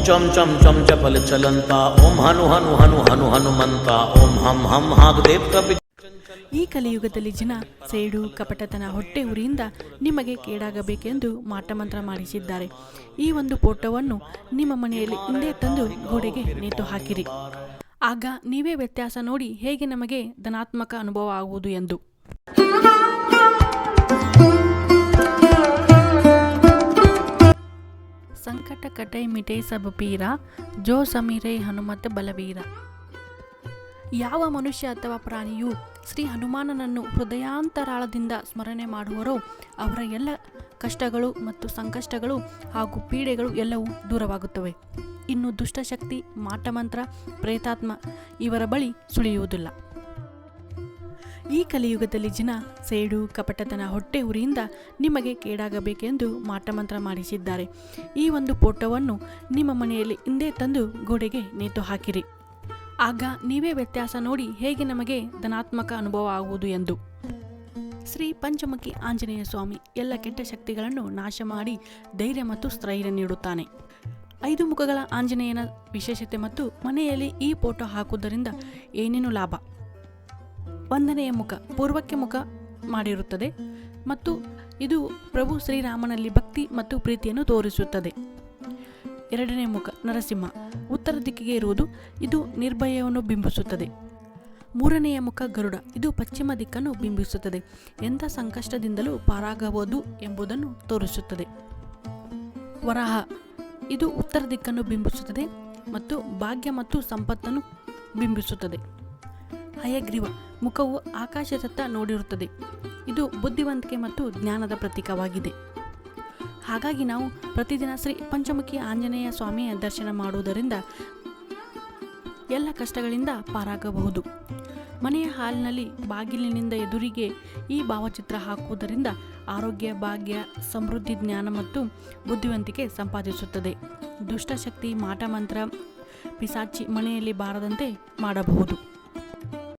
ಚಂ ಚಂ ಚಂ ಚಪಲ ಚಲಂತ ಓಂ ಹನು ಹನು ಹನು ಹನು ಹನುಮಂತ ಓಂ ಹಂ ಹಂ ಹಾಗದೇವ್ ಕಪಿ. ಈ ಕಲಿಯುಗದಲ್ಲಿ ಜನ ಸೇಡು ಕಪಟತನ ಹೊಟ್ಟೆ ಉರಿಯಿಂದ ನಿಮಗೆ ಕೇಡಾಗಬೇಕೆಂದು ಮಾಟಮಂತ್ರ ಮಾಡಿಸಿದ್ದಾರೆ. ಈ ಒಂದು ಫೋಟೋವನ್ನು ನಿಮ್ಮ ಮನೆಯಲ್ಲಿ ಹಿಂದೆ ತಂದು ಗೋಡೆಗೆ ನೇತು ಹಾಕಿರಿ. ಆಗ ನೀವೇ ವ್ಯತ್ಯಾಸ ನೋಡಿ ಹೇಗೆ ನಮಗೆ ಧನಾತ್ಮಕ ಅನುಭವ ಆಗುವುದು ಎಂದು. ಸಂಕಟ ಕಟೈ ಮಿಟೈ ಸಬ ಪೀರ ಜೋ ಸಮೀರೈ ಹನುಮತ ಬಲವೀರ. ಯಾವ ಮನುಷ್ಯ ಅಥವಾ ಪ್ರಾಣಿಯು ಶ್ರೀ ಹನುಮಾನನನ್ನು ಹೃದಯಾಂತರಾಳದಿಂದ ಸ್ಮರಣೆ ಮಾಡುವರೋ ಅವರ ಎಲ್ಲ ಕಷ್ಟಗಳು ಮತ್ತು ಸಂಕಷ್ಟಗಳು ಹಾಗೂ ಪೀಡೆಗಳು ಎಲ್ಲವೂ ದೂರವಾಗುತ್ತವೆ. ಇನ್ನು ದುಷ್ಟಶಕ್ತಿ, ಮಾಟಮಂತ್ರ, ಪ್ರೇತಾತ್ಮ ಇವರ ಬಳಿ ಸುಳಿಯುವುದಿಲ್ಲ. ಈ ಕಲಿಯುಗದಲ್ಲಿ ಜನ ಸೇಡು ಕಪಟತನ ಹೊಟ್ಟೆ ಉರಿಯಿಂದ ನಿಮಗೆ ಕೇಡಾಗಬೇಕೆಂದು ಮಾಟಮಂತ್ರ ಮಾಡಿಸಿದ್ದಾರೆ. ಈ ಒಂದು ಫೋಟೋವನ್ನು ನಿಮ್ಮ ಮನೆಯಲ್ಲಿ ಹಿಂದೆ ತಂದು ಗೋಡೆಗೆ ನೇತು ಹಾಕಿರಿ. ಆಗ ನೀವೇ ವ್ಯತ್ಯಾಸ ನೋಡಿ ಹೇಗೆ ನಮಗೆ ಧನಾತ್ಮಕ ಅನುಭವ ಆಗುವುದು ಎಂದು. ಶ್ರೀ ಪಂಚಮುಖಿ ಆಂಜನೇಯ ಸ್ವಾಮಿ ಎಲ್ಲ ಕೆಟ್ಟ ಶಕ್ತಿಗಳನ್ನು ನಾಶ ಮಾಡಿ ಧೈರ್ಯ ಮತ್ತು ಸ್ಥೈರ್ಯ ನೀಡುತ್ತಾನೆ. 5 ಮುಖಗಳ ಆಂಜನೇಯನ ವಿಶೇಷತೆ ಮತ್ತು ಮನೆಯಲ್ಲಿ ಈ ಫೋಟೋ ಹಾಕುವುದರಿಂದ ಏನೇನು ಲಾಭ. 1ನೆಯ ಮುಖ ಪೂರ್ವಕ್ಕೆ ಮುಖ ಮಾಡಿರುತ್ತದೆ ಮತ್ತು ಇದು ಪ್ರಭು ಶ್ರೀರಾಮನಲ್ಲಿ ಭಕ್ತಿ ಮತ್ತು ಪ್ರೀತಿಯನ್ನು ತೋರಿಸುತ್ತದೆ. 2ನೇ ಮುಖ ನರಸಿಂಹ ಉತ್ತರ ದಿಕ್ಕಿಗೆ ಇರುವುದು, ಇದು ನಿರ್ಭಯವನ್ನು ಬಿಂಬಿಸುತ್ತದೆ. 3ನೆಯ ಮುಖ ಗರುಡ, ಇದು ಪಶ್ಚಿಮ ದಿಕ್ಕನ್ನು ಬಿಂಬಿಸುತ್ತದೆ, ಎಂಥ ಸಂಕಷ್ಟದಿಂದಲೂ ಪಾರಾಗಬಹುದು ಎಂಬುದನ್ನು ತೋರಿಸುತ್ತದೆ. ವರಾಹ ಇದು ಉತ್ತರ ದಿಕ್ಕನ್ನು ಬಿಂಬಿಸುತ್ತದೆ ಮತ್ತು ಭಾಗ್ಯ ಮತ್ತು ಸಂಪತ್ತನ್ನು ಬಿಂಬಿಸುತ್ತದೆ. ಹಯಗ್ರೀವ ಮುಖವು ಆಕಾಶದತ್ತ ನೋಡಿರುತ್ತದೆ, ಇದು ಬುದ್ಧಿವಂತಿಕೆ ಮತ್ತು ಜ್ಞಾನದ ಪ್ರತೀಕವಾಗಿದೆ. ಹಾಗಾಗಿ ನಾವು ಪ್ರತಿದಿನ ಶ್ರೀ ಪಂಚಮುಖಿ ಆಂಜನೇಯ ಸ್ವಾಮಿಯ ದರ್ಶನ ಮಾಡುವುದರಿಂದ ಎಲ್ಲ ಕಷ್ಟಗಳಿಂದ ಪಾರಾಗಬಹುದು. ಮನೆಯ ಹಾಲಿನಲ್ಲಿ ಬಾಗಿಲಿನಿಂದ ಎದುರಿಗೆ ಈ ಭಾವಚಿತ್ರ ಹಾಕುವುದರಿಂದ ಆರೋಗ್ಯ, ಭಾಗ್ಯ, ಸಮೃದ್ಧಿ, ಜ್ಞಾನ ಮತ್ತು ಬುದ್ಧಿವಂತಿಕೆ ಸಂಪಾದಿಸುತ್ತದೆ. ದುಷ್ಟಶಕ್ತಿ, ಮಾಟಮಂತ್ರ, ಪಿಸಾಚಿ ಮನೆಯಲ್ಲಿ ಬಾರದಂತೆ ಮಾಡಬಹುದು.